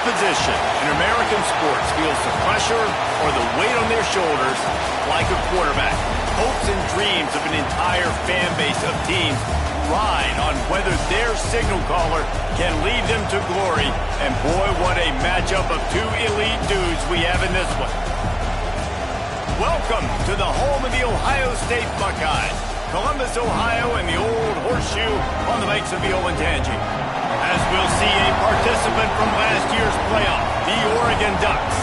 position in American sports feels the pressure or the weight on their shoulders like a quarterback. Hopes and dreams of an entire fan base of teams ride on whether their signal caller can lead them to glory. And boy, what a matchup of two elite dudes we have in this one. Welcome to the home of the Ohio State Buckeyes, Columbus, Ohio, and the old horseshoe on the banks of the Olentangy. As we'll see a participant from last year's playoff, the Oregon Ducks,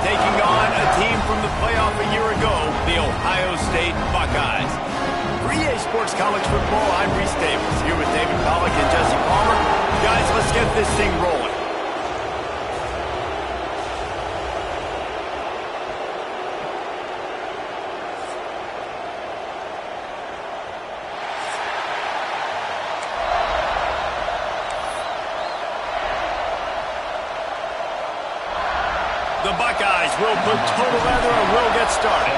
taking on a team from the playoff a year ago, the Ohio State Buckeyes. For EA Sports College Football, I'm Reese Davis, here with David Pollack and Jesse Palmer. Guys, let's get this thing rolling. The Buckeyes will put total leather and will get started.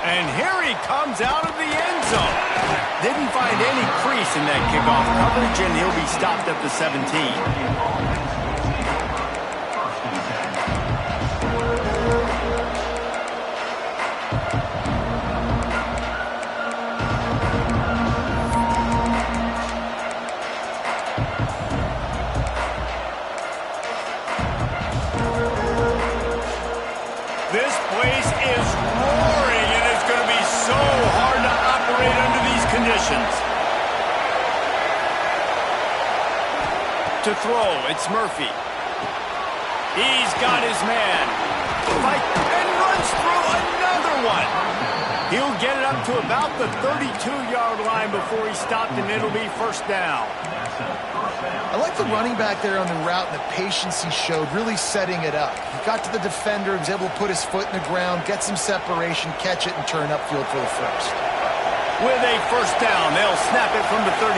And here he comes out of the end zone. Didn't find any crease in that kickoff coverage, and he'll be stopped at the 17. This place is roaring, and it's going to be so hard to operate under these conditions. To throw, it's Murphy. He's got his man. Fight, and runs through another one. He'll get it up to about the 32-yard line before he's stopped, and it'll be first down. I like the running back there on the route and the patience he showed, really setting it up. He got to the defender, was able to put his foot in the ground, get some separation, catch it, and turn upfield for the first. With a first down, they'll snap it from the 32.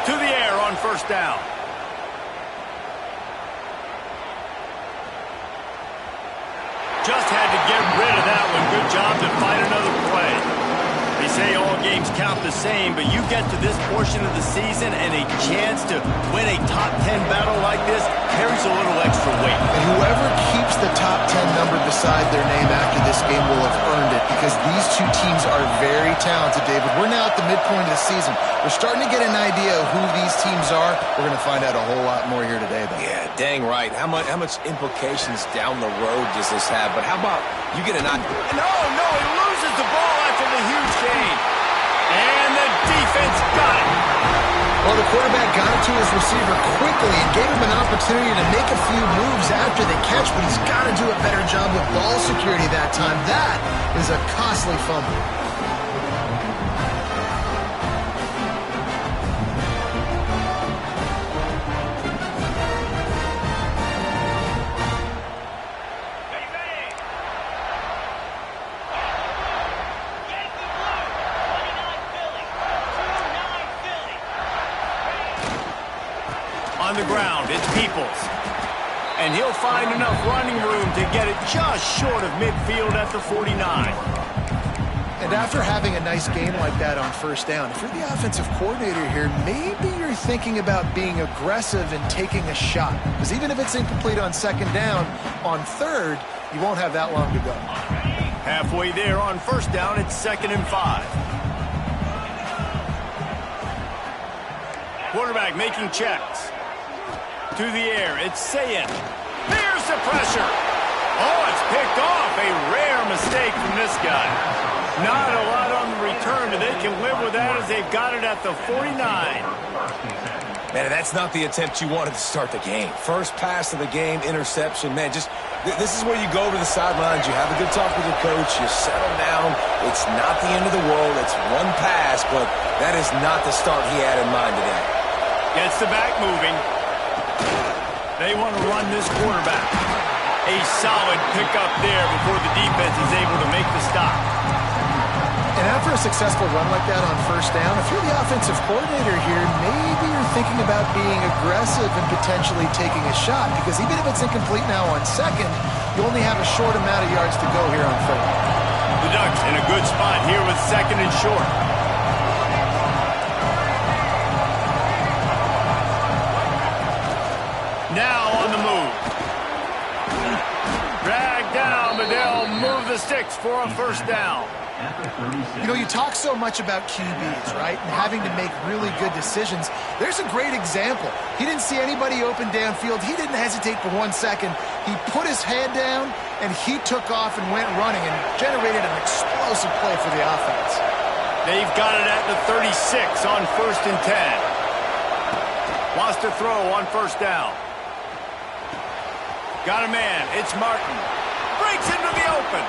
To the air on first down. Just had to get rid of that one. Good job to fight another play. They say all games count the same, but you get to this portion of the season and a chance to win a top 10 battle like this carries a little extra weight. And whoever keeps the top 10 number beside their name after this game will have earned it, because these two teams are very talented, David. We're now at the midpoint of the season. We're starting to get an idea of who these teams are. We're going to find out a whole lot more here today, though. Yeah, dang right. How much implications down the road does this have? But how about you get an idea? No, he loses the ball after the huge gain. And the defense got it. Well, the quarterback got it to his receiver quickly and gave him an opportunity to make a few moves after the catch, but he's got to do a better job with ball security that time. That is a costly fumble. On the ground, it's Peoples. And he'll find enough running room to get it just short of midfield at the 49. And after having a nice game like that on first down, if you're the offensive coordinator here, maybe you're thinking about being aggressive and taking a shot. Because even if it's incomplete on second down, on third, you won't have that long to go. Halfway there on first down, it's 2nd and 5. Quarterback making checks. To the air, it's Sayin. There's the pressure. Oh, it's picked off. A rare mistake from this guy. Not a lot on the return, but they can live with that as they've got it at the 49. Man, that's not the attempt you wanted to start the game. First pass of the game, interception. Man, just this is where you go over the sidelines. You have a good talk with your coach. You settle down. It's not the end of the world. It's one pass, but that is not the start he had in mind today. Gets the back moving. They want to run this quarterback. A solid pickup there before the defense is able to make the stop. And after a successful run like that on first down, if you're the offensive coordinator here, maybe you're thinking about being aggressive and potentially taking a shot, because even if it's incomplete now on second, you only have a short amount of yards to go here on third. The Ducks in a good spot here with second and short. Now on the move. Drag down, but they'll move the sticks for a first down. You know, you talk so much about QBs, right, and having to make really good decisions. There's a great example. He didn't see anybody open downfield. He didn't hesitate for 1 second. He put his head down, and he took off and went running and generated an explosive play for the offense. They've got it at the 36 on first and 10. Wants to throw on first down. Got a man. It's Martin. Breaks into the open.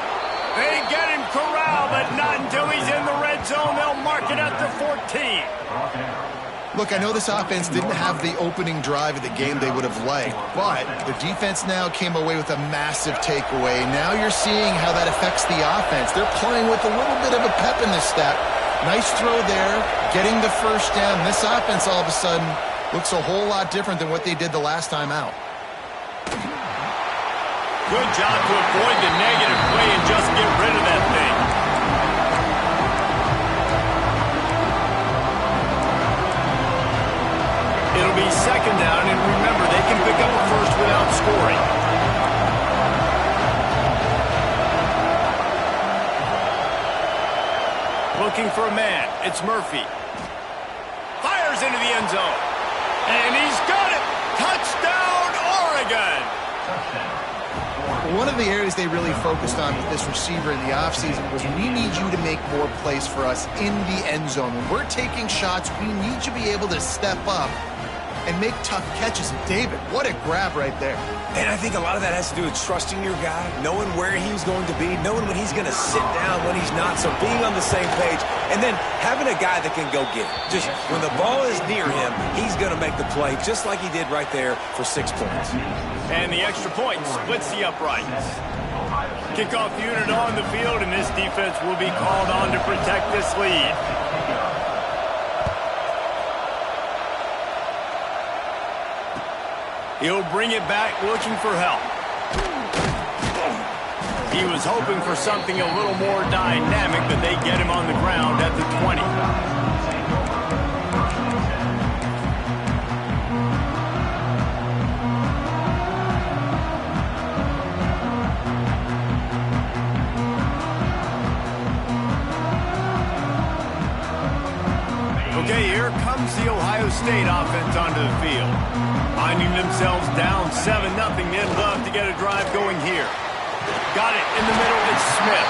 They get him corralled, but not until he's in the red zone. They'll mark it at the 14. Look, I know this offense didn't have the opening drive of the game they would have liked, but the defense now came away with a massive takeaway. Now you're seeing how that affects the offense. They're playing with a little bit of a pep in this step. Nice throw there, getting the first down. This offense all of a sudden looks a whole lot different than what they did the last time out. Good job to avoid the negative play and just get rid of that thing. It'll be second down, and remember, they can pick up a first without scoring. Looking for a man. It's Murphy. Fires into the end zone. And he's got it. Touchdown, Oregon. One of the areas they really focused on with this receiver in the offseason was, we need you to make more plays for us in the end zone. When we're taking shots, we need you to be able to step up and make tough catches. And David, what a grab right there. And I think a lot of that has to do with trusting your guy, knowing where he's going to be, knowing when he's going to sit down, when he's not, so being on the same page, and then having a guy that can go get it. Just when the ball is near him, he's going to make the play, just like he did right there for 6 points. And the extra point splits the uprights. Kickoff unit on the field, and this defense will be called on to protect this lead. He'll bring it back looking for help. He was hoping for something a little more dynamic, but they get him on the ground at the 20. Okay, here comes the Ohio State offense onto the field. Finding themselves down 7-0, they'd love to get a drive going here. Got it in the middle, it's Smith.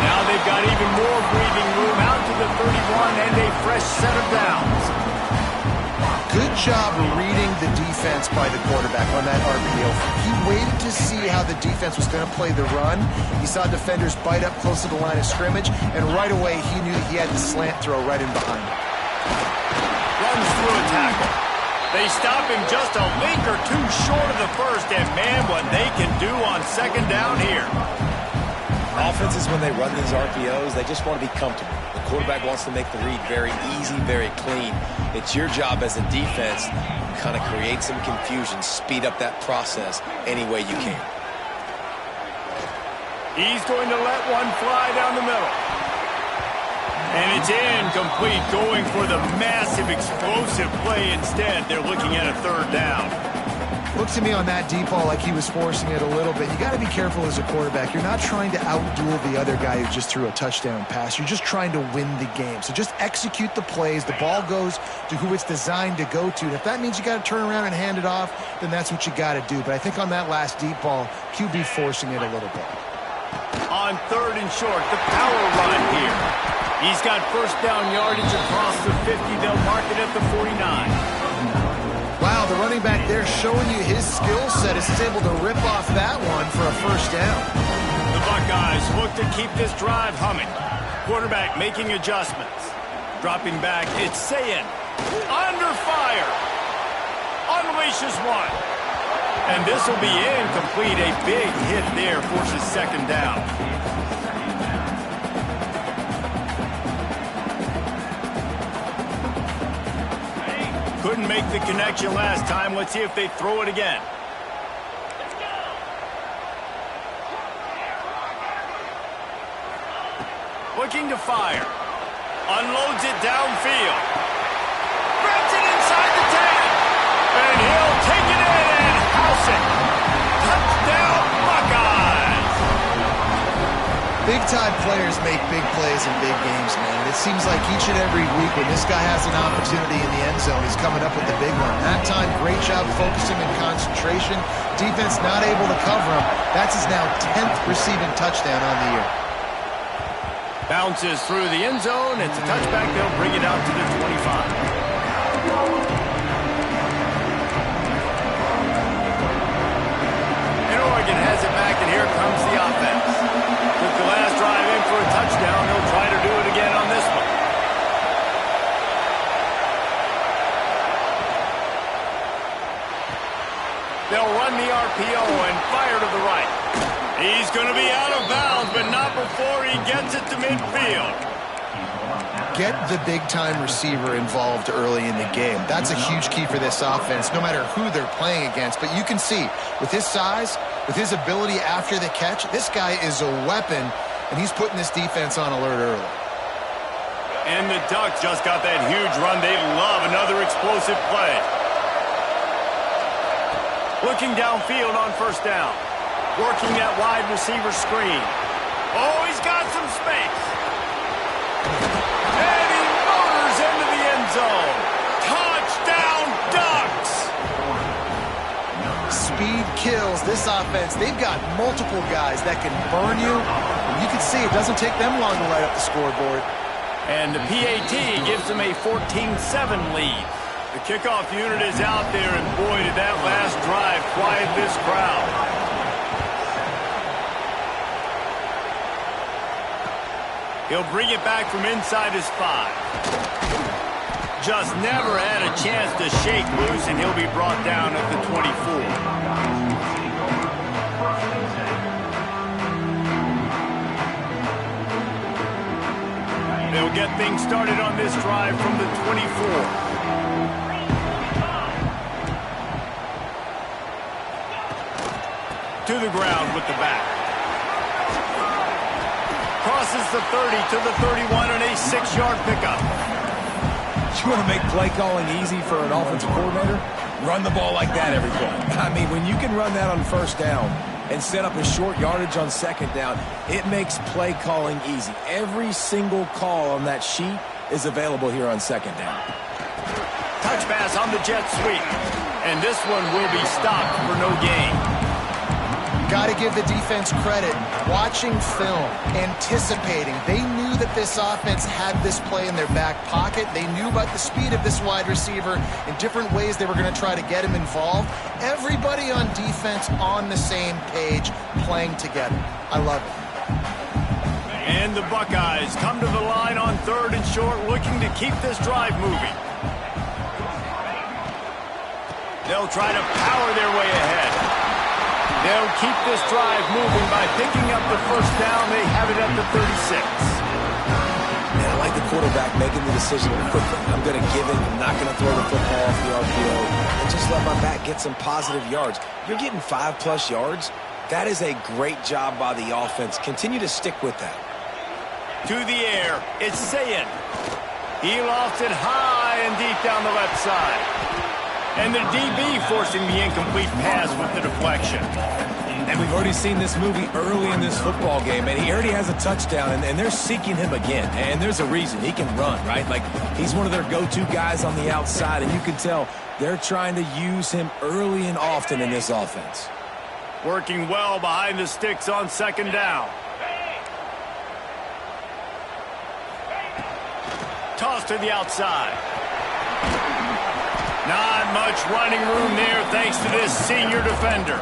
Now they've got even more breathing room out to the 31 and a fresh set of downs. Good job reading the defense by the quarterback on that RPO. He waited to see how the defense was going to play the run. He saw defenders bite up close to the line of scrimmage, and right away he knew he had the slant throw right in behind him. Runs through a tackle. They stop him just a leak or two short of the first, and man, what they can do on second down here. Offenses, when they run these RPOs, they just want to be comfortable. The quarterback wants to make the read very easy, very clean. It's your job as a defense to kind of create some confusion, speed up that process any way you can. He's going to let one fly down the middle. And it's incomplete, going for the massive, explosive play instead. They're looking at a third down. Looked to me on that deep ball like he was forcing it a little bit. You got to be careful as a quarterback. You're not trying to outduel the other guy who just threw a touchdown pass. You're just trying to win the game. So just execute the plays. The ball goes to who it's designed to go to. And if that means you got to turn around and hand it off, then that's what you got to do. But I think on that last deep ball, QB forcing it a little bit. On third and short, the power run here. He's got first down yardage across the 50. They'll mark it at the 49. Wow, the running back there showing you his skill set is able to rip off that one for a first down. The Buckeyes look to keep this drive humming. Quarterback making adjustments. Dropping back, it's Sayin. Under fire. Unleashes one. And this will be incomplete. A big hit there forces second down. Couldn't make the connection last time. Let's see if they throw it again. Looking to fire. Unloads it downfield. Grabs it inside the 10. And he'll take it in and house it. Touchdown, Buckeyes. Big-time players make big plays in big games, man. And it seems like each and every week when this guy has an opportunity in the end zone, he's coming up with the big one. That time, great job focusing and concentration. Defense not able to cover him. That's his now 10th receiving touchdown on the year. Bounces through the end zone. It's a touchback. They'll bring it out to the 25. And Oregon has it back, and here comes the offense. Took the last drive in for a touchdown. They'll try to do it again on this one. They'll run the RPO and fire to the right. He's going to be out of bounds, but not before he gets it to midfield. Get the big-time receiver involved early in the game. That's a huge key for this offense, no matter who they're playing against. But you can see, with his size, with his ability after the catch, this guy is a weapon, and he's putting this defense on alert early. And the Ducks just got that huge run. They love another explosive play. Looking downfield on first down. Working that wide receiver screen. Oh, he's got some space. And he motors into the end zone. Touchdown, Ducks! Speed kills this offense. They've got multiple guys that can burn you. And you can see it doesn't take them long to light up the scoreboard. And the PAT gives them a 14-7 lead. The kickoff unit is out there, and boy, did that last drive quiet this crowd. He'll bring it back from inside his 5. Just never had a chance to shake loose, and he'll be brought down at the 24. They'll get things started on this drive from the 24. To the ground with the back. Crosses the 30 to the 31 and a 6-yard pickup. You want to make play calling easy for an offensive coordinator? Run the ball like that every play. I mean, when you can run that on first down and set up a short yardage on second down, it makes play calling easy. Every single call on that sheet is available here on second down. Touch pass on the jet sweep. And this one will be stopped for no gain. Got to give the defense credit. Watching film, anticipating. They knew that this offense had this play in their back pocket. They knew about the speed of this wide receiver in different ways they were going to try to get him involved. Everybody on defense on the same page, playing together. I love it. And the Buckeyes come to the line on 3rd and short, looking to keep this drive moving. They'll try to power their way ahead. They'll keep this drive moving by picking up the first down. They have it at the 36. Man, I like the quarterback making the decision quickly. I'm going to give it. I'm not going to throw the football off the RPO. And just let my back get some positive yards. You're getting 5+ yards. That is a great job by the offense. Continue to stick with that. To the air, it's Sayin. He lofts it high and deep down the left side. And the DB forcing the incomplete pass with the deflection. And we've already seen this movie early in this football game, and he already has a touchdown, and they're seeking him again. And there's a reason. He can run, right? Like, he's one of their go-to guys on the outside, and you can tell they're trying to use him early and often in this offense. Working well behind the sticks on second down. Toss to the outside. Not much running room there thanks to this senior defender.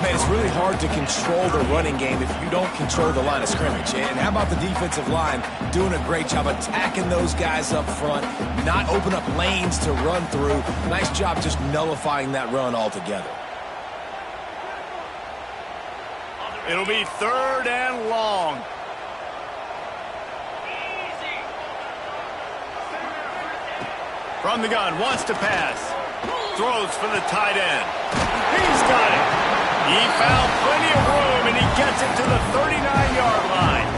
Man, it's really hard to control the running game if you don't control the line of scrimmage. And how about the defensive line doing a great job attacking those guys up front, not open up lanes to run through. Nice job just nullifying that run altogether. It'll be 3rd and long. From the gun, wants to pass. Throws for the tight end. He's got it. He found plenty of room, and he gets it to the 39-yard line.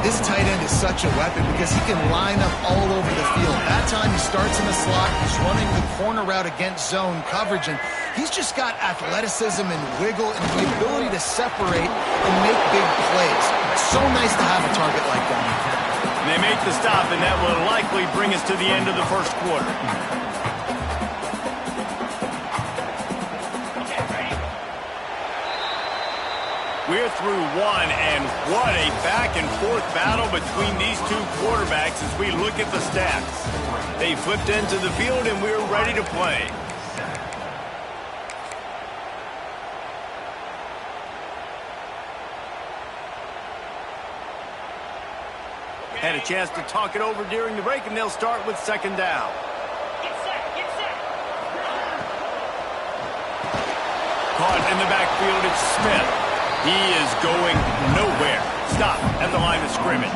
This tight end is such a weapon because he can line up all over the field. That time he starts in the slot. He's running the corner route against zone coverage, and he's just got athleticism and wiggle and the ability to separate and make big plays. It's so nice to have a target like that. They make the stop, and that will likely bring us to the end of the first quarter. We're through one, and what a back-and-forth battle between these two quarterbacks as we look at the stats. They flipped into the field, and we're ready to play. Had a chance to talk it over during the break, and they'll start with second down. Get set, get set. Caught in the backfield, it's Smith. He is going nowhere. Stop at the line of scrimmage.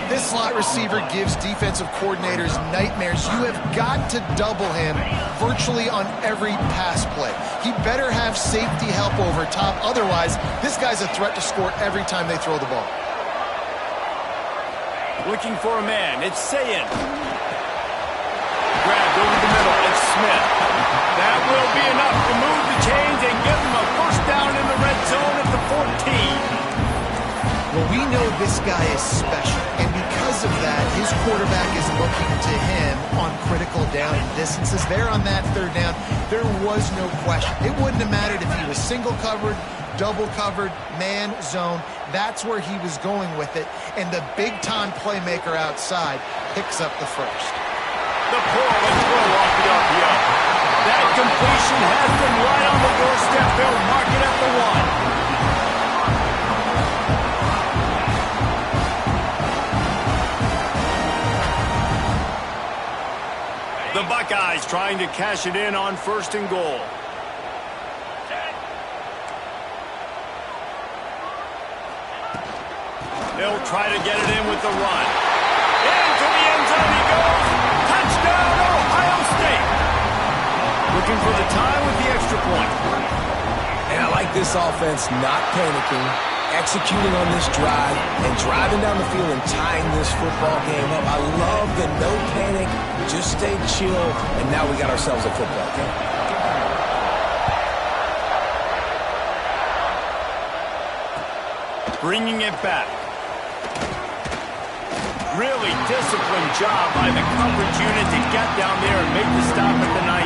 This slot receiver gives defensive coordinators nightmares. You have got to double him virtually on every pass play. He better have safety help over top. Otherwise, this guy's a threat to score every time they throw the ball. Looking for a man. It's Sayin. Grabbed over the middle. It's Smith. That will be enough to move the chains and give him a first down in the red zone at the 14. Well, we know this guy is special, and because of that, his quarterback is looking to him on critical down distances. There on that third down, there was no question. It wouldn't have mattered if he was single covered, double covered, man, zone. That's where he was going with it, and the big-time playmaker outside picks up the first. The pull and throw off the RPO. That completion has them right on the doorstep. They'll mark it at the 1. The Buckeyes trying to cash it in on first and goal. They'll try to get it in with the run. Into the end zone he goes. Touchdown, Ohio State. Looking for the tie with the extra point. And I like this offense not panicking, executing on this drive, and driving down the field and tying this football game up. I love the no panic, just stay chill, and now we got ourselves a football game. Bringing it back. Really disciplined job by the coverage unit to get down there and make the stop at the 19.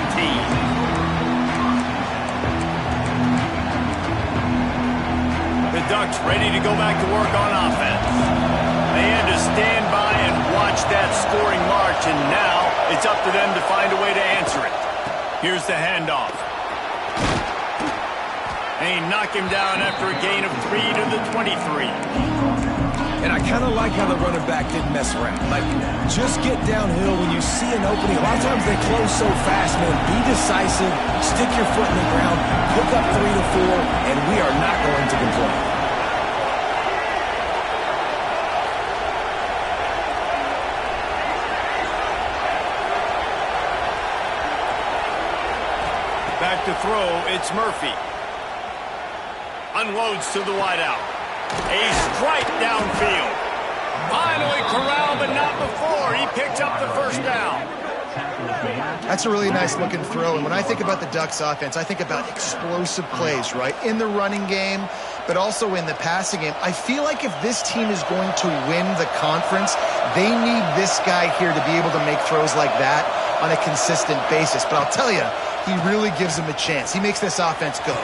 The Ducks ready to go back to work on offense. They had to stand by and watch that scoring march, and now it's up to them to find a way to answer it. Here's the handoff. They knock him down after a gain of 3 to the 23. And I kind of like how the running back didn't mess around. Like, just get downhill when you see an opening. A lot of times they close so fast, man. Be decisive, stick your foot in the ground, pick up 3 to 4, and we are not going to complain. Back to throw, it's Murphy. Unloads to the wideout. A strike downfield. Finally corralled, but not before. He picks up the first down. That's a really nice looking throw. And when I think about the Ducks offense, I think about explosive plays, right? In the running game, but also in the passing game. I feel like if this team is going to win the conference, they need this guy here to be able to make throws like that on a consistent basis. But I'll tell you, he really gives them a chance. He makes this offense go.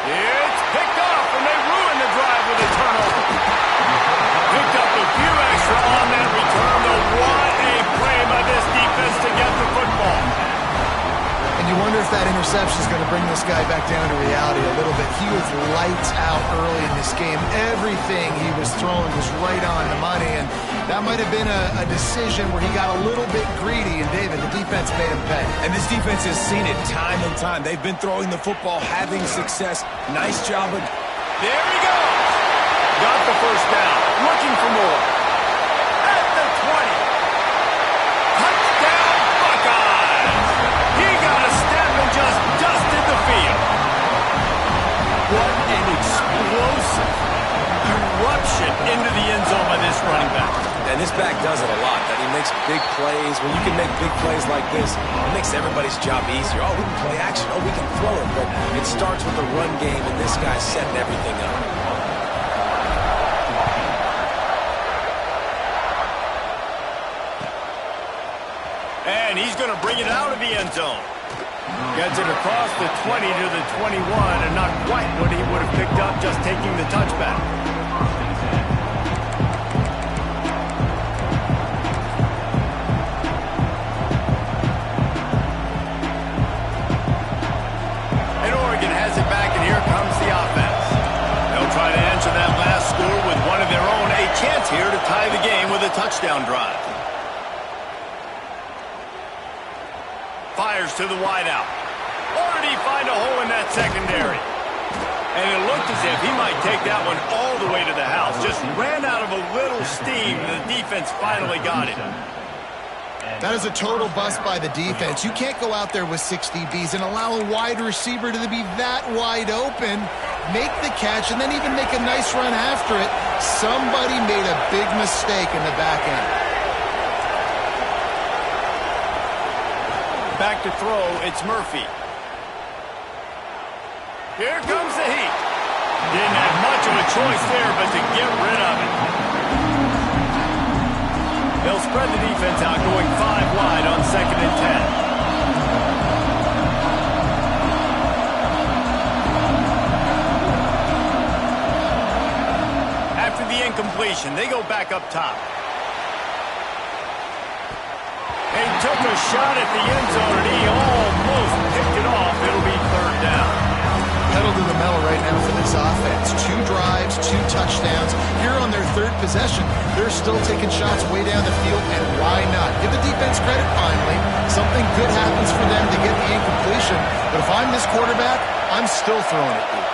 It's picked off, and they ruin the drive with a turnover. Picked up a few extra on that return, but what a play by this defense to get the football. And you wonder if that interception is going to bring this guy back down to reality a little bit. He was lights out early in this game. Everything he was throwing was right on the money, and that might have been a decision where he got a little bit greedy, and David, the defense made him pay. And this defense has seen it time and time. They've been throwing the football, having success. Nice job. There he goes. Got the first down. Looking for more. At the 20. And this back does it a lot. That he makes big plays. When you can make big plays like this, it makes everybody's job easier. Oh, we can play action. Oh, we can throw it. But it starts with the run game, and this guy's setting everything up. And he's going to bring it out of the end zone. Gets it across the 20 to the 21, and not quite what he would have picked up just taking the touchback. And Oregon has it back, and here comes the offense. They'll try to answer that last score with one of their own. A chance here to tie the game with a touchdown drive. Fires to the wideout. Already find a hole in that secondary. And it looked as if he might take that one all the way to the house. Just ran out of a little steam, and the defense finally got him. That is a total bust by the defense. You can't go out there with 6 DBs and allow a wide receiver to be that wide open, make the catch, and then even make a nice run after it. Somebody made a big mistake in the back end. Back to throw, it's Murphy. Here comes the heat. Didn't have much of a choice there, but to get rid of it. They'll spread the defense out, going 5 wide on 2nd and 10. After the incompletion, they go back up top. He took a shot at the end zone, and he almost picked it off. It'll be 3rd down. Pedal to the metal right now for this offense. 2 drives, 2 touchdowns. Here on their 3rd possession, they're still taking shots way down the field, and why not? Give the defense credit finally. Something good happens for them to get the incompletion, but if I'm this quarterback, I'm still throwing it deep.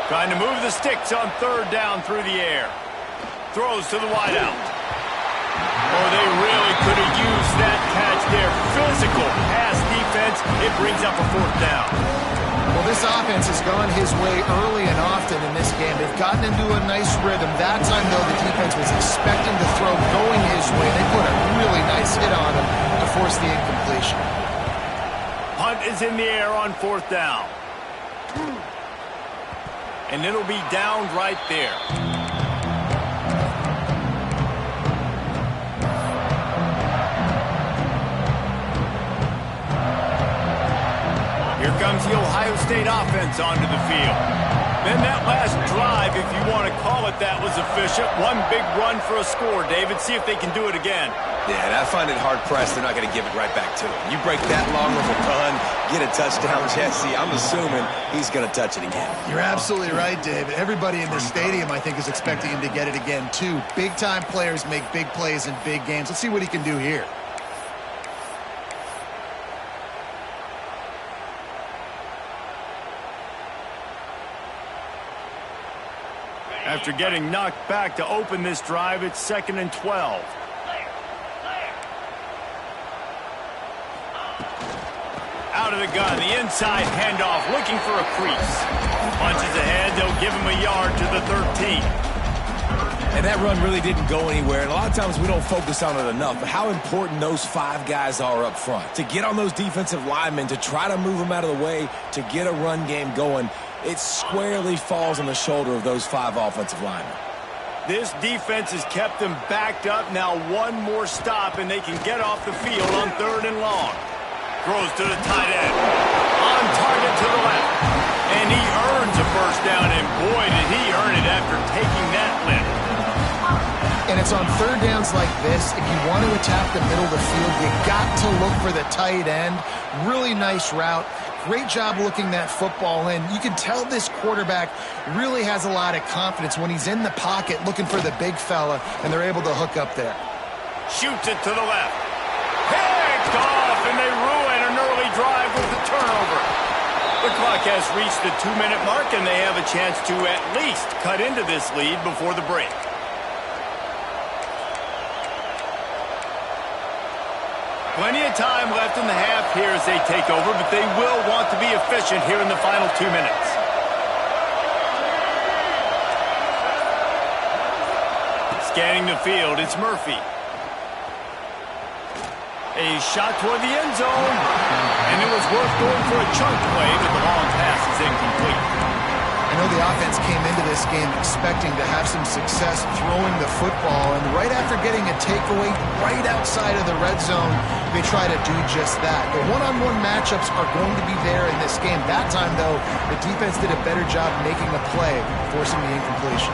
Trying to move the sticks on 3rd down through the air. Throws to the wideout. Oh, they really could have used that catch there. Physical pass defense. It brings up a 4th down. Well, this offense has gone his way early and often in this game. They've gotten into a nice rhythm. That time, though, the defense was expecting to throw going his way. They put a really nice hit on him to force the incompletion. Punt is in the air on 4th down. And it'll be down right there. Here comes the Ohio State offense onto the field. Then that last drive, if you want to call it that, was efficient. One big run for a score, David. See if they can do it again. Yeah, and I find it hard-pressed they're not going to give it right back to him. You break that long of a run, get a touchdown, Jesse, I'm assuming he's going to touch it again. You're absolutely right, David. Everybody in this stadium, I think, is expecting him to get it again, too. Big-time players make big plays in big games. Let's see what he can do here. After getting knocked back to open this drive, it's 2nd and 12. Out of the gun, the inside handoff, looking for a crease. Punches ahead, they'll give him a yard to the 13. And that run really didn't go anywhere. And a lot of times we don't focus on it enough, but how important those 5 guys are up front. To get on those defensive linemen, to try to move them out of the way, to get a run game going, it squarely falls on the shoulder of those 5 offensive linemen. This defense has kept them backed up. Now one more stop, and they can get off the field on 3rd and long. Throws to the tight end. On target to the left. And he earns a 1st down, and boy, did he earn it after taking that lift. And it's on 3rd downs like this. If you want to attack the middle of the field, you got to look for the tight end. Really nice route. Great job looking that football in. You can tell this quarterback really has a lot of confidence when he's in the pocket looking for the big fella, and they're able to hook up there. Shoots it to the left. Picked off, and they ruin an early drive with the turnover. The clock has reached the 2-minute mark, and they have a chance to at least cut into this lead before the break. Plenty of time left in the half here as they take over, but they will want to be efficient here in the final 2 minutes. Scanning the field, it's Murphy. A shot toward the end zone, and it was worth going for a chunk play, but the long pass is incomplete. I know the offense came into this game expecting to have some success throwing the football, and right after getting a takeaway right outside of the red zone, they try to do just that. The one-on-one matchups are going to be there in this game. That time, though, the defense did a better job making a play, forcing the incompletion.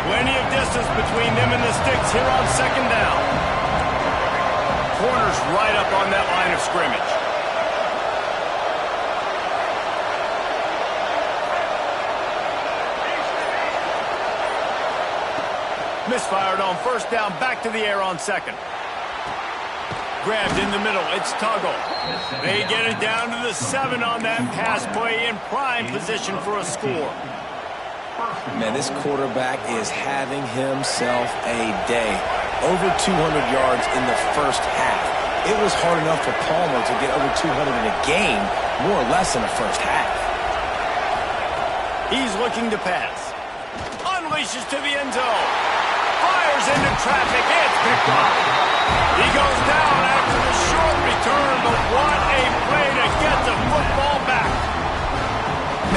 Plenty of distance between them and the sticks here on second down. Corner's right up on that line of scrimmage. Misfired on first down, back to the air on second. Grabbed in the middle, it's Tuggle. They get it down to the 7 on that pass play, in prime position for a score. Man, this quarterback is having himself a day. Over 200 yards in the first half. It was hard enough for Palmer to get over 200 in a game, more or less in the first half. He's looking to pass. Unleashes to the end zone. Fires into traffic. It's picked off. He goes down after the short return, but what a play to get the football back.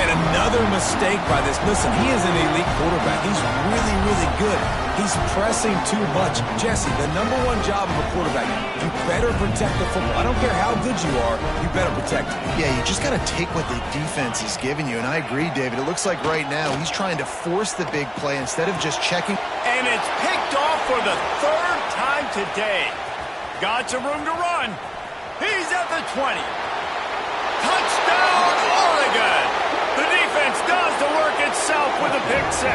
Man, another mistake by this. Listen, he is an elite quarterback. He's really, really good. He's pressing too much. Jesse, the number one job of a quarterback, you better protect the football. I don't care how good you are, you better protect it. Yeah, you just got to take what the defense is giving you, and I agree, David. It looks like right now he's trying to force the big play instead of just checking. And it's picked off for the 3rd time today. Got some room to run. He's at the 20. Touchdown, Oregon! The defense does the work itself with a pick 6.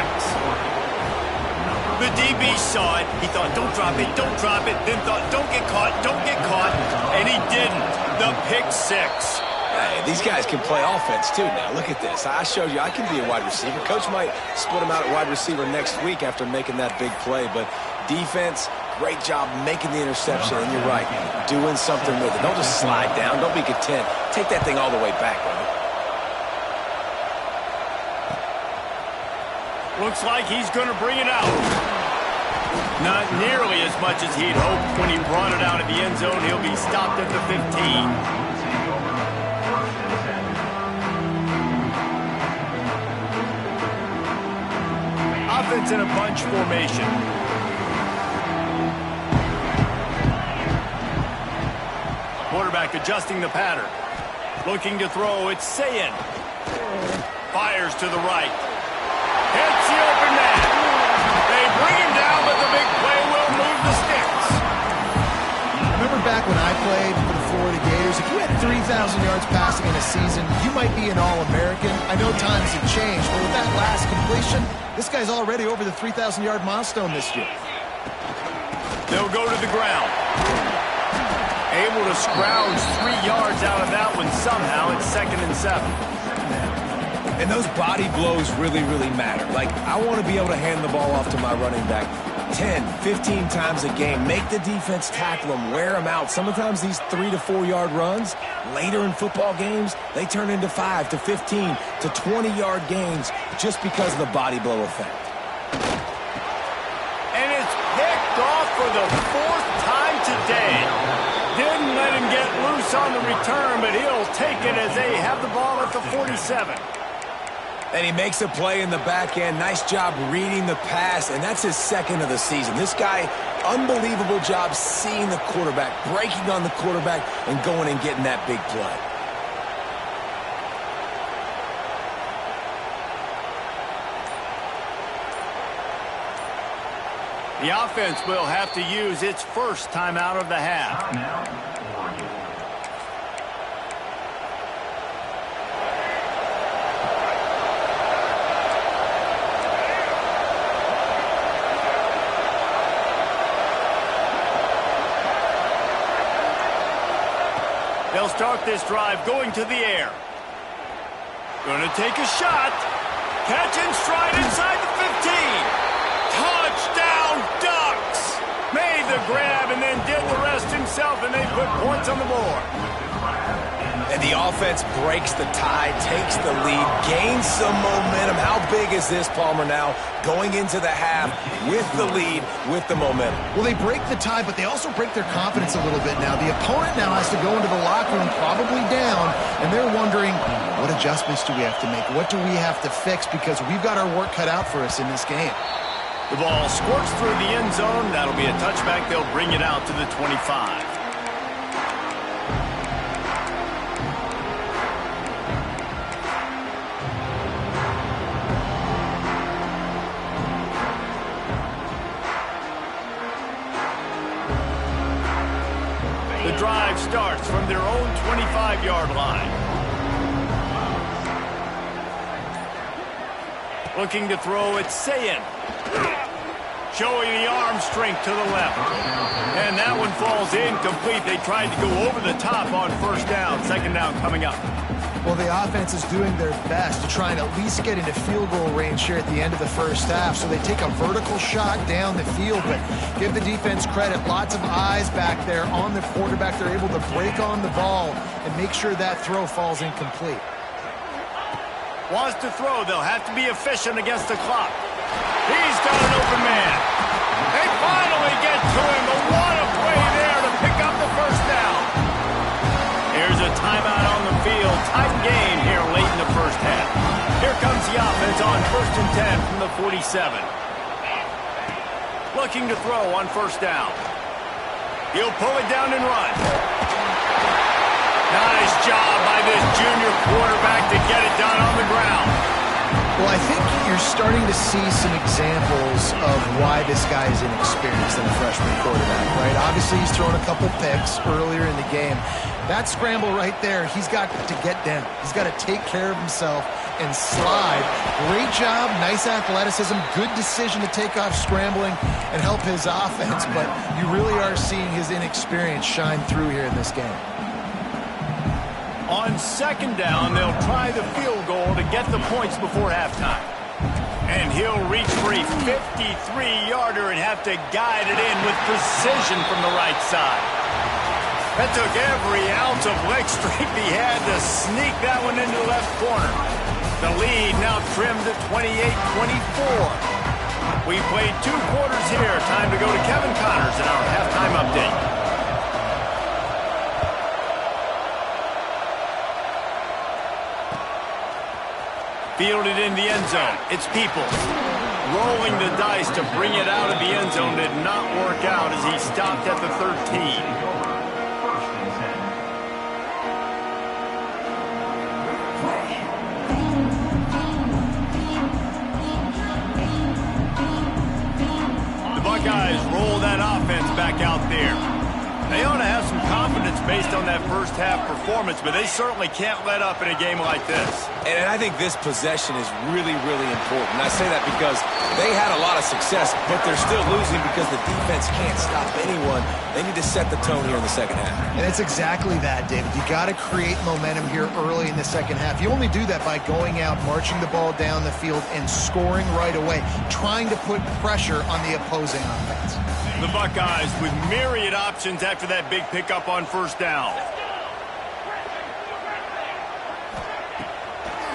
The DB saw it. He thought, don't drop it, don't drop it. Then thought, don't get caught, and he didn't. The pick 6. Hey, these guys can play offense too now. Look at this. I showed you I can be a wide receiver. Coach might split him out at wide receiver next week after making that big play. But defense, great job making the interception. And you're right, doing something with it. Don't just slide down. Don't be content. Take that thing all the way back, brother. Looks like he's going to bring it out. Not nearly as much as he'd hoped when he brought it out at the end zone. He'll be stopped at the 15. Offense in a bunch formation. Quarterback adjusting the pattern. Looking to throw, it's Sayin. Fires to the right. Hits the open man. They bring him down, but the big play will move the sticks. Remember back when I played for the Florida Gators, if you had 3,000 yards passing in a season, you might be an All-American. I know times have changed, but with that last completion, this guy's already over the 3,000-yard milestone this year. They'll go to the ground. Able to scrounge 3 yards out of that one somehow. It's 2nd and 7. And those body blows really, really matter. Like, I want to be able to hand the ball off to my running back 10, 15 times a game. Make the defense tackle them, wear them out. Sometimes these 3 to 4 yard runs, later in football games, they turn into 5 to 15 to 20-yard gains just because of the body blow effect. And it's picked off for the 4th time today. Didn't let him get loose on the return, but he'll take it as they have the ball at the 47. And he makes a play in the back end. Nice job reading the pass, and that's his 2nd of the season. This guy, unbelievable job seeing the quarterback, breaking on the quarterback, and going and getting that big play. The offense will have to use its first timeout of the half. They'll start this drive going to the air. Going to take a shot. Catch and stride inside the 15. Touchdown, Ducks! Made the grab and then did the rest himself. himself, and they put points on the board. And the offense breaks the tie, takes the lead, gains some momentum. How big is this, Palmer, now going into the half with the lead, with the momentum? Well, they break the tie, but they also break their confidence a little bit now. The opponent now has to go into the locker room probably down, and they're wondering, what adjustments do we have to make? What do we have to fix? Because we've got our work cut out for us in this game. The ball squirts through the end zone. That'll be a touchback. They'll bring it out to the 25. The drive starts from their own 25-yard line. Looking to throw, it's Sayin. Showing the arm strength to the left. And that one falls incomplete. They tried to go over the top on first down. Second down coming up. Well, the offense is doing their best to try and at least get into field goal range here at the end of the first half. So they take a vertical shot down the field, but give the defense credit. Lots of eyes back there on the quarterback. They're able to break on the ball and make sure that throw falls incomplete. Wants to throw. They'll have to be efficient against the clock. He's got an open man. They finally get to him, but what a play there to pick up the first down. Here's a timeout on the field. Tight game here late in the first half. Here comes the offense on 1st and 10 from the 47. Looking to throw on first down. He'll pull it down and run. Nice job by this junior quarterback to get it done on the ground. Well, I think you're starting to see some examples of why this guy is inexperienced in a freshman quarterback, right? Obviously, he's thrown a couple picks earlier in the game. That scramble right there, he's got to get down. He's got to take care of himself and slide. Great job, nice athleticism, good decision to take off scrambling and help his offense, but you really are seeing his inexperience shine through here in this game. On second down, they'll try the field goal to get the points before halftime. And he'll reach for a 53-yarder and have to guide it in with precision from the right side. That took every ounce of leg strength he had to sneak that one into the left corner. The lead now trimmed to 28-24. We played 2 quarters here. Time to go to Kevin Connors in our halftime update. Fielded in the end zone. It's Peoples. Rolling the dice to bring it out of the end zone did not work out as he stopped at the 13. The Buckeyes roll that offense back out there. They ought to have some confidence based on that first half performance, but they certainly can't let up in a game like this. And I think this possession is really, really important. I say that because they had a lot of success, but they're still losing because the defense can't stop anyone. They need to set the tone here in the second half. And it's exactly that, David. You got to create momentum here early in the second half. You only do that by going out, marching the ball down the field, and scoring right away, trying to put pressure on the opposing offense. The Buckeyes with myriad options after that big pickup on first down.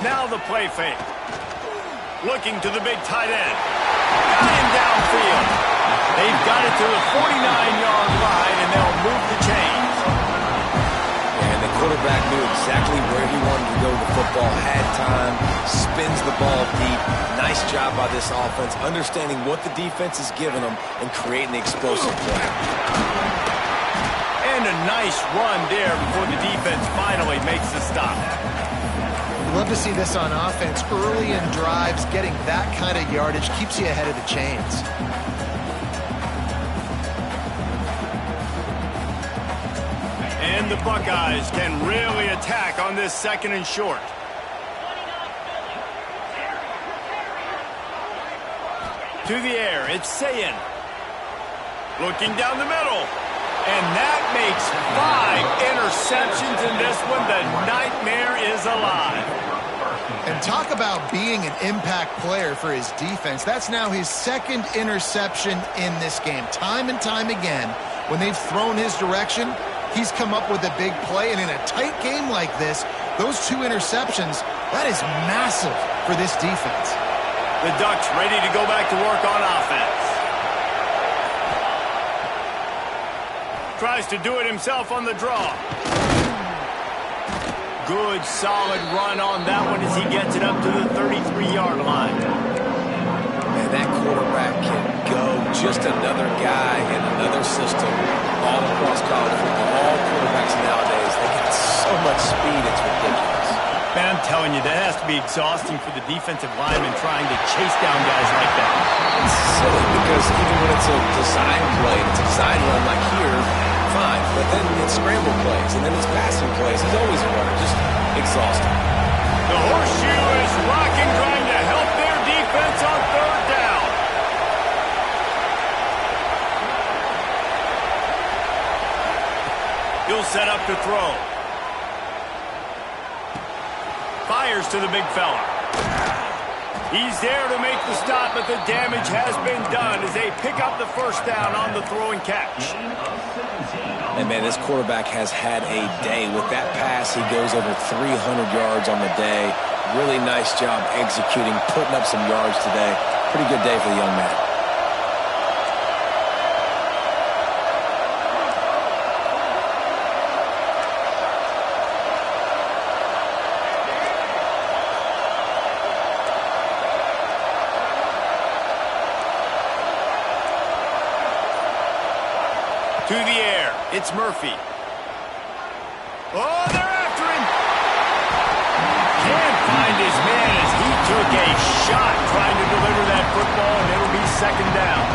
Now the play fake. Looking to the big tight end. Got him downfield. They've got it to the 49-yard line, and they'll move the chains. And the quarterback knew exactly where he wanted to go with the football, had time, spins the ball deep. Nice job by this offense, understanding what the defense is giving them and creating the explosive play. And a nice run there before the defense finally makes the stop. Love to see this on offense. Early in drives, getting that kind of yardage keeps you ahead of the chains. And the Buckeyes can really attack on this second and short. To the air, it's Sayin. Looking down the middle. And that makes 5 interceptions in this one. The nightmare is alive. And talk about being an impact player for his defense. That's now his 2nd interception in this game. Time and time again, When they've thrown his direction, he's come up with a big play, and in a tight game like this, those 2 interceptions, that is massive for this defense. The Ducks ready to go back to work on offense. Tries to do it himself on the draw. Good, solid run on that one as he gets it up to the 33-yard line. Man, that quarterback can go. Just another guy in another system all across college football. All quarterbacks nowadays, they got so much speed, it's ridiculous. Man, I'm telling you, that has to be exhausting for the defensive lineman trying to chase down guys like that. It's silly because even when it's a design play, it's a design run like here, fine. But then it's scramble plays, and then it's passing plays. He's always a runner, just exhausting. The horseshoe is rocking, trying to help their defense on third down. He'll set up to throw. Fires to the big fella. He's there to make the stop, but the damage has been done as they pick up the first down on the throw and catch. And, man, this quarterback has had a day. With that pass, he goes over 300 yards on the day. Really nice job executing, putting up some yards today. Pretty good day for the young man. To the air, it's Murphy. Oh, they're after him. Can't find his man as he took a shot trying to deliver that football, and it'll be second down.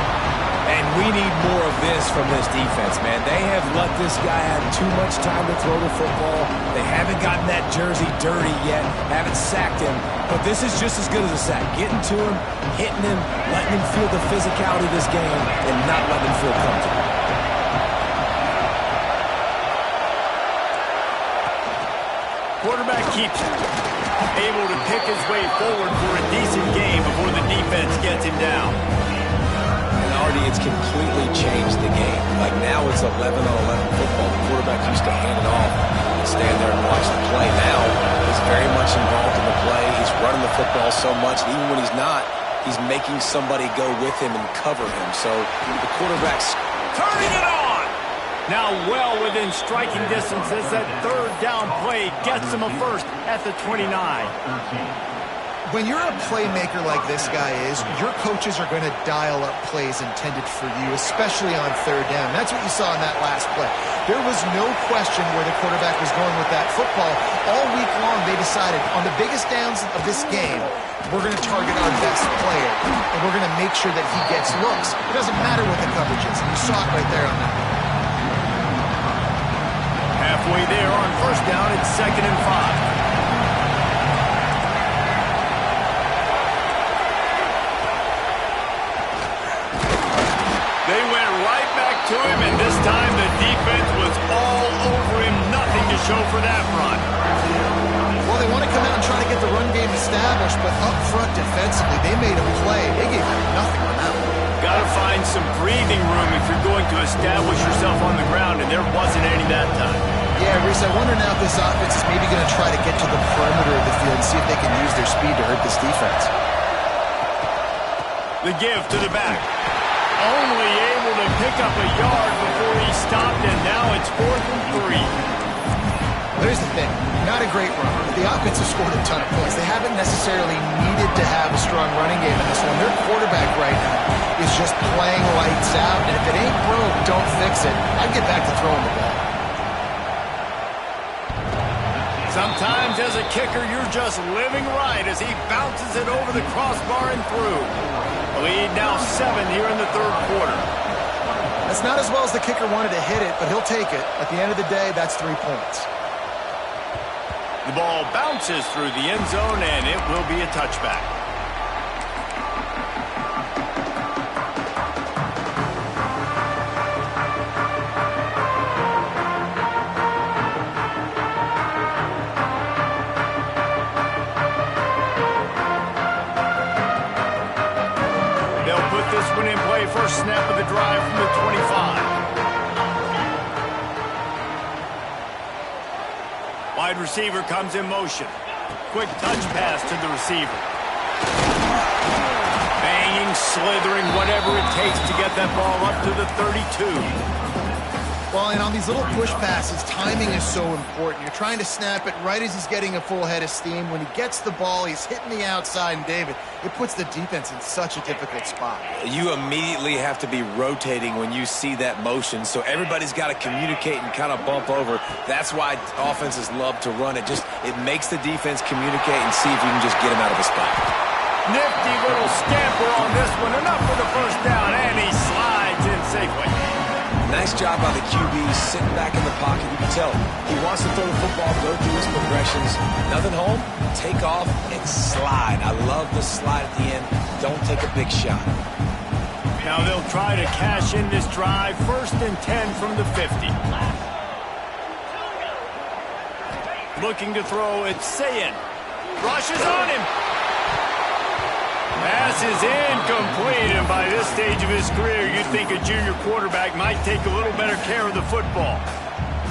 And we need more of this from this defense, man. They have let this guy have too much time to throw the football. They haven't gotten that jersey dirty yet, haven't sacked him. But this is just as good as a sack. Getting to him, hitting him, letting him feel the physicality of this game, and not letting him feel comfortable. Quarterback keeps able to pick his way forward for a decent game before the defense gets him down. And already it's completely changed the game. Like now it's 11-on-11 football. The quarterback used to hand it off and stand there and watch the play. Now he's very much involved in the play. He's running the football so much, and even when he's not, he's making somebody go with him and cover him. So the quarterback's turning it on. Now well within striking distance as that third down play gets him a first at the 29. When you're a playmaker like this guy is, your coaches are going to dial up plays intended for you, especially on third down. That's what you saw in that last play. There was no question where the quarterback was going with that football. All week long, they decided on the biggest downs of this game, we're going to target our best player, and we're going to make sure that he gets looks. It doesn't matter what the coverage is, and you saw it right there on that one. Halfway there on first down, it's 2nd and 5. They went right back to him, and this time the defense was all over him. Nothing to show for that run. Well, they want to come out and try to get the run game established, but up front defensively, they made a play. They gave him nothing on that one. Got to find some breathing room if you're going to establish yourself on the ground, and there wasn't any that time. Yeah, Reese, I wonder now if this offense is maybe going to try to get to the perimeter of the field and see if they can use their speed to hurt this defense. The give to the back. Only able to pick up a yard before he stopped, and now it's 4th and 3. Here's the thing. Not a great run. The offense has scored a ton of points. They haven't necessarily needed to have a strong running game in this one. Their quarterback right now is just playing lights out, and if it ain't broke, don't fix it. I'd get back to throwing the ball. Sometimes as a kicker, you're just living right as he bounces it over the crossbar and through. The lead now 7 here in the third quarter. That's not as well as the kicker wanted to hit it, but he'll take it. At the end of the day, that's 3 points. The ball bounces through the end zone, and it will be a touchback. They'll put this one in play. First snap of the drive from the 25. wide receiver comes in motion. Quick touch pass to the receiver. Banging, slithering, whatever it takes to get that ball up to the 32. Well, and on these little push passes, timing is so important. You're trying to snap it right as he's getting a full head of steam. When he gets the ball, he's hitting the outside, and David, it puts the defense in such a difficult spot. You immediately have to be rotating when you see that motion, so everybody's got to communicate and kind of bump over. That's why offenses love to run it. It makes the defense communicate and see if you can just get him out of a spot. Nifty little scamper on this one. Enough for the first down, and he slides in safely. Nice job by the QB, sitting back in the pocket. You can tell he wants to throw the football, go through his progressions. Nothing home, take off, and slide. I love the slide at the end. Don't take a big shot. Now they'll try to cash in this drive. 1st and 10 from the 50. Looking to throw, it's Sayin. Rushes on him. Pass is incomplete, and by this stage of his career, you'd think a junior quarterback might take a little better care of the football.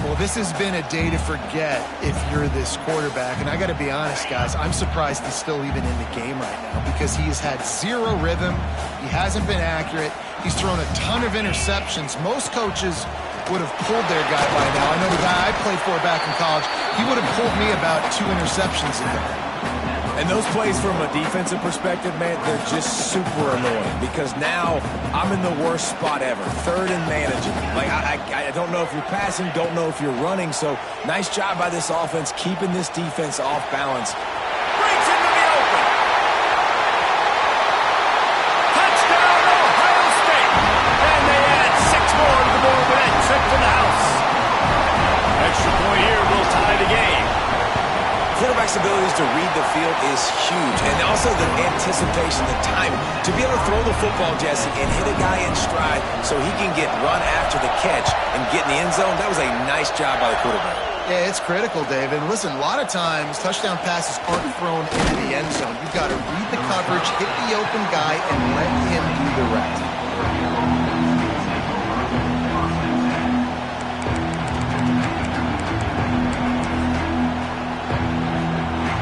Well, this has been a day to forget if you're this quarterback, and I got to be honest, guys, I'm surprised he's still even in the game right now because he has had zero rhythm. He hasn't been accurate. He's thrown a ton of interceptions. Most coaches would have pulled their guy by now. I know the guy I played for back in college, he would have pulled me about 2 interceptions ago. And those plays from a defensive perspective, man, they're just super annoying because now I'm in the worst spot ever, 3rd and managing. Like, I don't know if you're passing, don't know if you're running, so nice job by this offense keeping this defense off balance. Breaks into the open. Touchdown, Ohio State. And they add 6 more to the board with that trip to the house. Extra point here will tie the game. Quarterback's abilities to read the field is huge, and also the anticipation, the time, to be able to throw the football, Jesse, and hit a guy in stride so he can get run after the catch and get in the end zone. That was a nice job by the quarterback. Yeah, it's critical, David. Listen, a lot of times touchdown passes aren't thrown into the end zone. You've got to read the coverage, hit the open guy, and let him do the rest.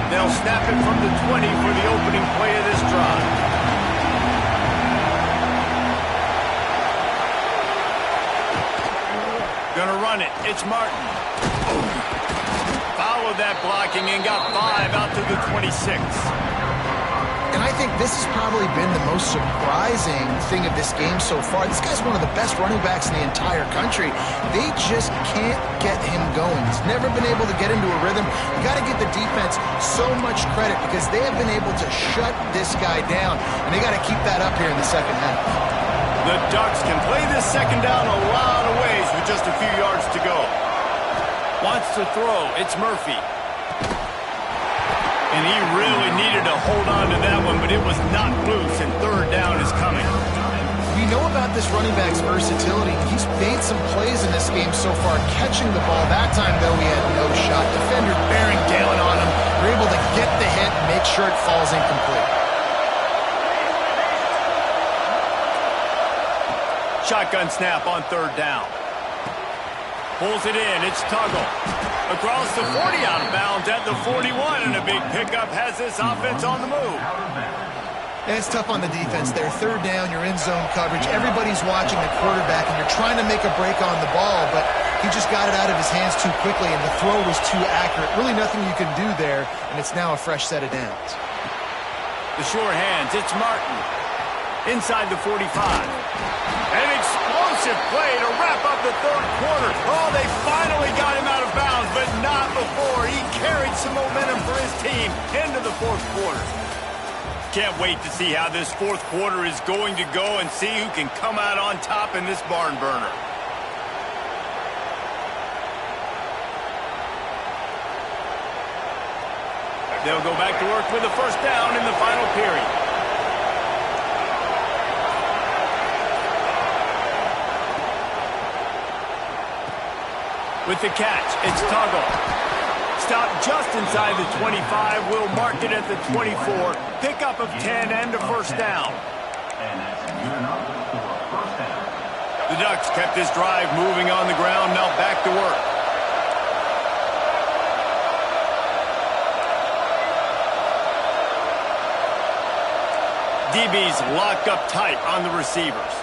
They'll snap it from the 20 for the opening play of this drive. Gonna run it. It's Martin. Followed that blocking and got 5 out to the 26. And I think this has probably been the most surprising thing of this game so far. This guy's one of the best running backs in the entire country. They just can't get him going. He's never been able to get into a rhythm. You got to give the defense so much credit because they have been able to shut this guy down, and they got to keep that up here in the second half. The Ducks can play this second down a lot of ways with just a few yards to go. Wants to throw. It's Murphy. And he really needed to hold on to that one, but it was not loose, and 3rd down is coming. We know about this running back's versatility. He's made some plays in this game so far, catching the ball. That time, though, he had no shot. Defender bearing down on him. They're able to get the hit and make sure it falls incomplete. Shotgun snap on 3rd down. Pulls it in. It's Tuggle. Across the 40, out of bounds at the 41, and a big pickup has this offense on the move. And it's tough on the defense there. 3rd down, you're in zone coverage. Everybody's watching the quarterback, and you're trying to make a break on the ball, but he just got it out of his hands too quickly, and the throw was too accurate. Really nothing you can do there, and it's now a fresh set of downs. The short hands. It's Martin. Inside the 45. An explosive play to wrap up the 3rd quarter. Oh, they finally got him out of bounds, but not before. He carried some momentum for his team into the 4th quarter. Can't wait to see how this 4th quarter is going to go and see who can come out on top in this barn burner. They'll go back to work with a 1st down in the final period. With the catch, it's Tuggle. Stopped just inside the 25. Will mark it at the 24. Pickup of 10 and a 1st down. The Ducks kept this drive moving on the ground. Now back to work. DB's locked up tight on the receivers.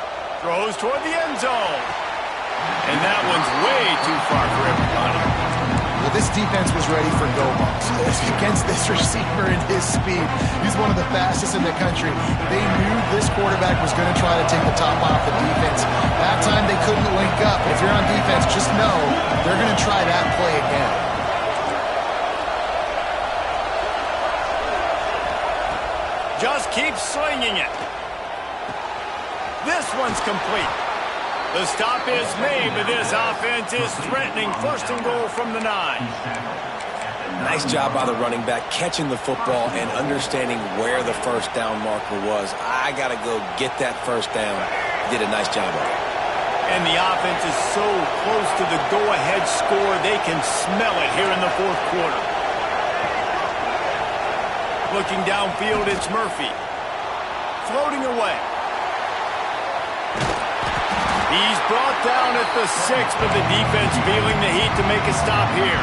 Throws toward the end zone. And that one's way too far for everybody. Well, this defense was ready for go balls against this receiver and his speed. He's one of the fastest in the country. They knew this quarterback was going to try to take the top off the defense. That time they couldn't link up. If you're on defense, just know they're going to try that play again. Just keep slinging it. This one's complete. The stop is made, but this offense is threatening first and goal from the 9. Nice job by the running back, catching the football and understanding where the first down marker was. I got to go get that first down. Did a nice job of it. And the offense is so close to the go-ahead score, they can smell it here in the fourth quarter. Looking downfield, it's Murphy. Floating away. He's brought down at the 6, but the defense feeling the heat to make a stop here.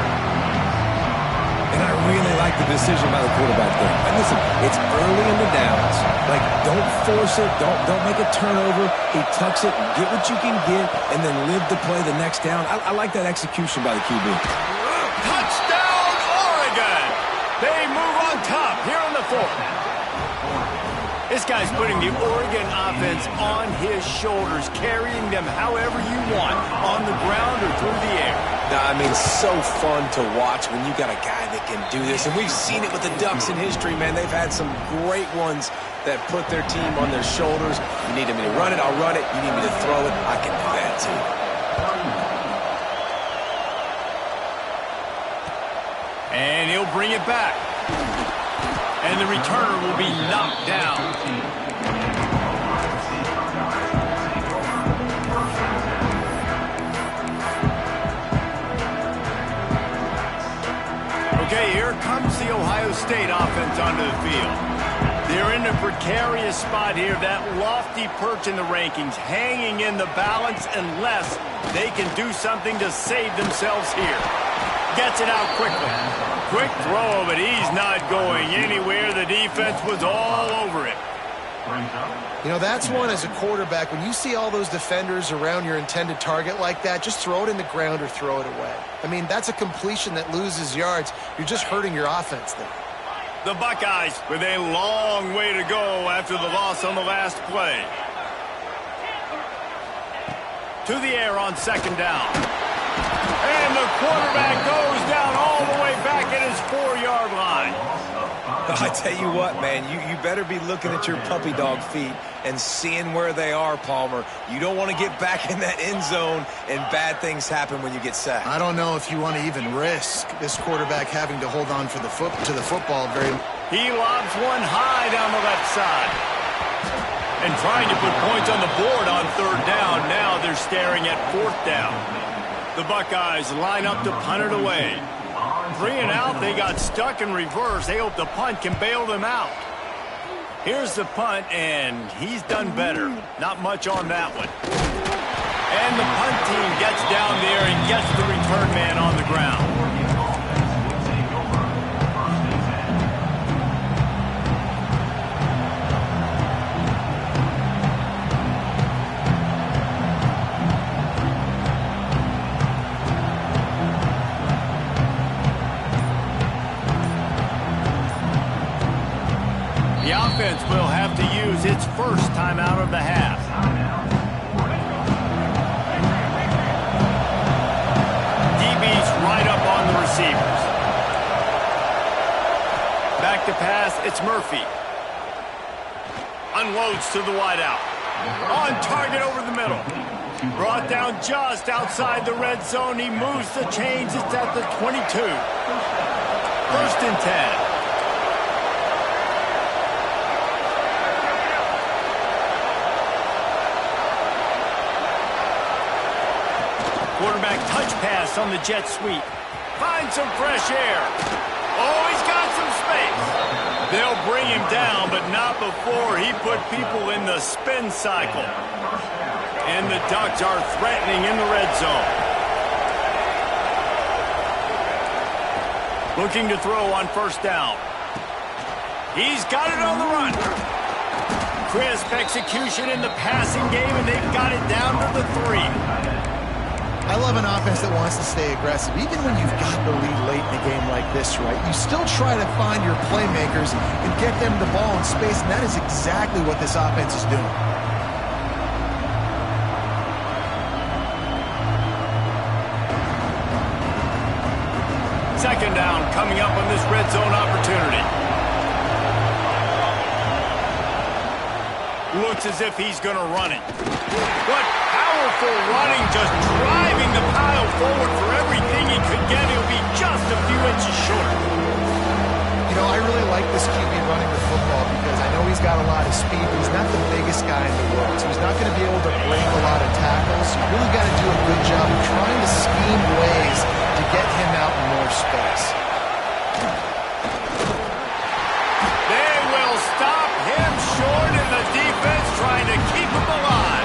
And I really like the decision by the quarterback there. And listen, it's early in the downs. Like, don't force it. Don't make a turnover. He tucks it, get what you can get, and then live to play the next down. I like that execution by the QB. Touchdown, Oregon! They move on top here in the fourth. This guy's putting the Oregon offense on his shoulders, carrying them however you want, on the ground or through the air. I mean, so fun to watch when you got a guy that can do this. And we've seen it with the Ducks in history, man. They've had some great ones that put their team on their shoulders. You need me to run it, I'll run it. You need me to throw it, I can do that too. And he'll bring it back. And the returner will be knocked down. Okay, here comes the Ohio State offense onto the field. They're in a precarious spot here, that lofty perch in the rankings, hanging in the balance unless they can do something to save themselves here. Gets it out quickly. Quick throw, but he's not going anywhere. The defense was all over it. You know, that's one as a quarterback. When you see all those defenders around your intended target like that, just throw it in the ground or throw it away. I mean, that's a completion that loses yards. You're just hurting your offense there. The Buckeyes with a long way to go after the loss on the last play. To the air on second down. And the quarterback goes down all the way back at his 4-yard line. I tell you what, man, you better be looking at your puppy dog feet and seeing where they are, Palmer. You don't want to get back in that end zone and bad things happen when you get sacked. I don't know if you want to even risk this quarterback having to hold on to the football very much. He lobs one high down the left side. And trying to put points on the board on third down. Now they're staring at fourth down. The Buckeyes line up to punt it away. 3 and out, they got stuck in reverse. They hope the punt can bail them out. Here's the punt, and he's done better. Not much on that one. And the punt team gets down there and gets the return man on the ground. The offense will have to use its first timeout of the half. DB's right up on the receivers. Back to pass, it's Murphy. Unloads to the wideout. On target over the middle. Brought down just outside the red zone. He moves the chains. It's at the 22. First and 10. Quarterback touch pass on the jet sweep. Finds some fresh air. Oh, he's got some space. They'll bring him down, but not before he put people in the spin cycle. And the Ducks are threatening in the red zone. Looking to throw on first down. He's got it on the run. crisp execution in the passing game, and they've got it down to the 3. I love an offense that wants to stay aggressive. Even when you've got the lead late in a game like this, right, you still try to find your playmakers and get them the ball in space, and that is exactly what this offense is doing. Second down coming up on this red zone opportunity. Looks as if he's going to run it. What powerful running, just driving the pile forward for everything he could get. He'll be just a few inches short. You know, I really like this QB running the football because I know he's got a lot of speed, but he's not the biggest guy in the world. So he's not going to be able to break a lot of tackles. You really got to do a good job of trying to scheme ways to get him out in more space. They will stop him short, and the defense trying to keep him alive.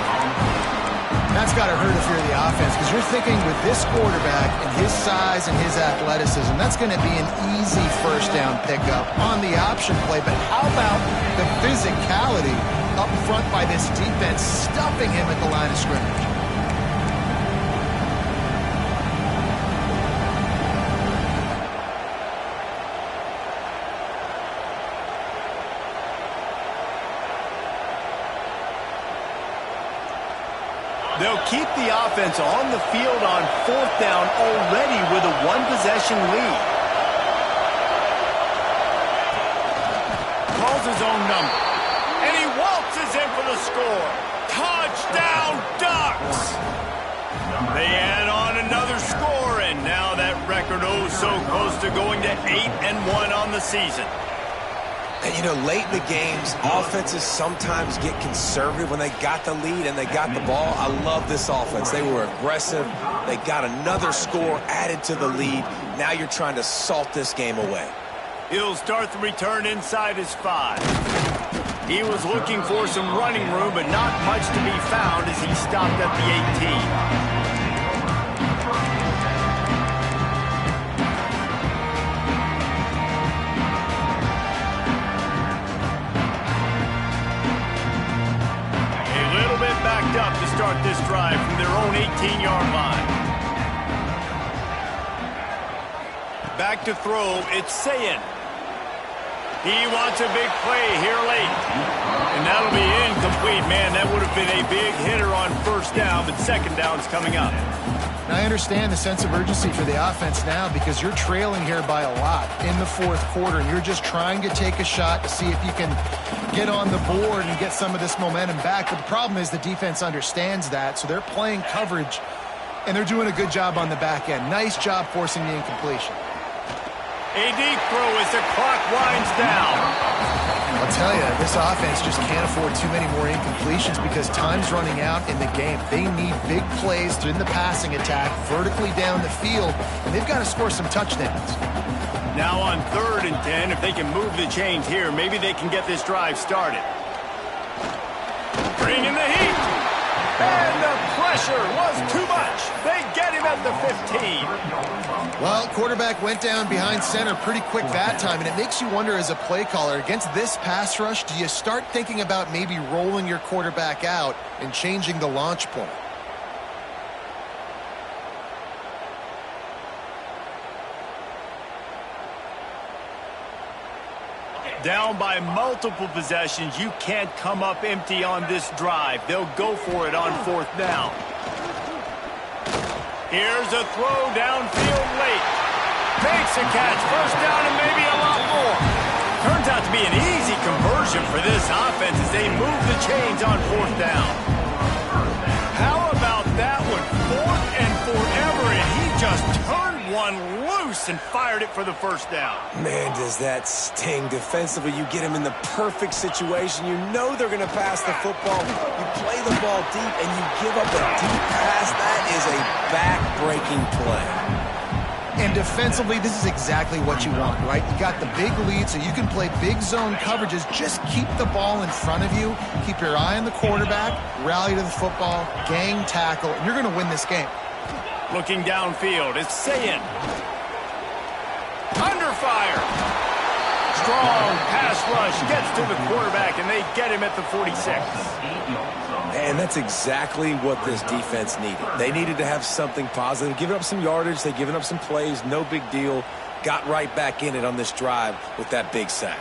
That's got to hurt if you're the offense, because you're thinking with this quarterback and his size and his athleticism, that's going to be an easy first down pickup on the option play. But how about the physicality up front by this defense, stuffing him at the line of scrimmage? They'll keep the offense on the field on fourth down already with a one-possession lead. Calls his own number. And he waltzes in for the score. Touchdown, Ducks! They add on another score, and now that record oh so close to going to 8-1 on the season. And, you know, late in the games, offenses sometimes get conservative when they got the lead and they got the ball. I love this offense. They were aggressive. They got another score added to the lead. Now you're trying to salt this game away. He'll start the return inside his 5. He was looking for some running room, but not much to be found as he stopped at the 18. Backed up to start this drive from their own 18-yard line. Back to throw, it's Sayin. He wants a big play here late. And that'll be incomplete. Man, that would have been a big hitter on first down, but second down's coming up. Now, I understand the sense of urgency for the offense now because you're trailing here by a lot in the fourth quarter, and you're just trying to take a shot to see if you can get on the board and get some of this momentum back. But the problem is the defense understands that, so they're playing coverage, and they're doing a good job on the back end. Nice job forcing the incompletion. A deep throw as the clock winds down. I'll tell you, this offense just can't afford too many more incompletions because time's running out in the game. They need big plays in the passing attack, vertically down the field, and they've got to score some touchdowns. Now on 3rd and 10, if they can move the chains here, maybe they can get this drive started. Bring in the heat. And the pressure was too much. They get him at the 15. Well, quarterback went down behind center pretty quick that time, and it makes you wonder as a play caller, against this pass rush, do you start thinking about maybe rolling your quarterback out and changing the launch point? Down by multiple possessions, you can't come up empty on this drive. They'll go for it on 4th down. Here's a throw downfield late. Makes a catch, first down and maybe a lot more. Turns out to be an easy conversion for this offense as they move the chains on 4th down. How about that one? 4th and forever, and he just turned one loose and fired it for the first down. Man, does that sting defensively. You get him in the perfect situation. You know they're going to pass the football. You play the ball deep, and you give up a deep pass. That is a back-breaking play. And defensively, this is exactly what you want, right? You got the big lead, so you can play big zone coverages. Just keep the ball in front of you. Keep your eye on the quarterback. Rally to the football. Gang tackle. And you're going to win this game. Looking downfield, it's Sayin. Under fire. strong pass rush gets to the quarterback, and they get him at the 46. And that's exactly what this defense needed. They needed to have something positive. Giving up some yardage, they've given up some plays, no big deal. Got right back in it on this drive with that big sack.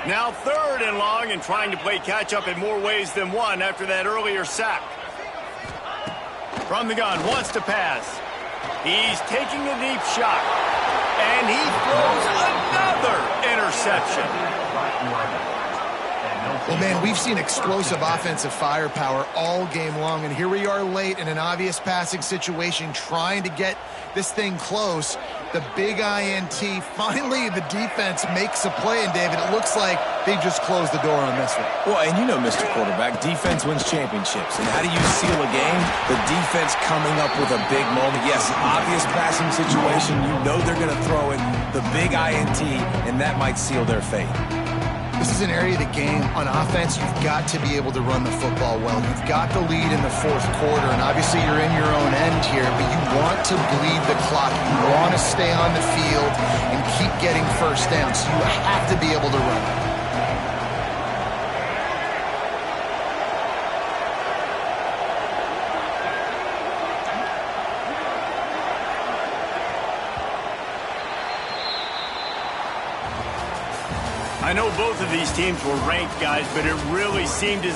Now 3rd and long, and trying to play catch-up in more ways than one after that earlier sack. From the gun, wants to pass. He's taking a deep shot. And he throws another interception. Well, man, we've seen explosive offensive firepower all game long, and here we are late in an obvious passing situation trying to get this thing close. The big INT, finally the defense makes a play, and David, it looks like they just closed the door on this one. Well, and you know, Mr. Quarterback, defense wins championships. And how do you seal a game? The defense coming up with a big moment. Yes, obvious passing situation. You know they're going to throw it. The big INT, and that might seal their fate. This is an area of the game. On offense, you've got to be able to run the football well. You've got the lead in the 4th quarter, and obviously you're in your own end here, but you want to bleed the clock. You want to stay on the field and keep getting first down, so you have to be able to run. I know both of these teams were ranked, guys, but it really seemed as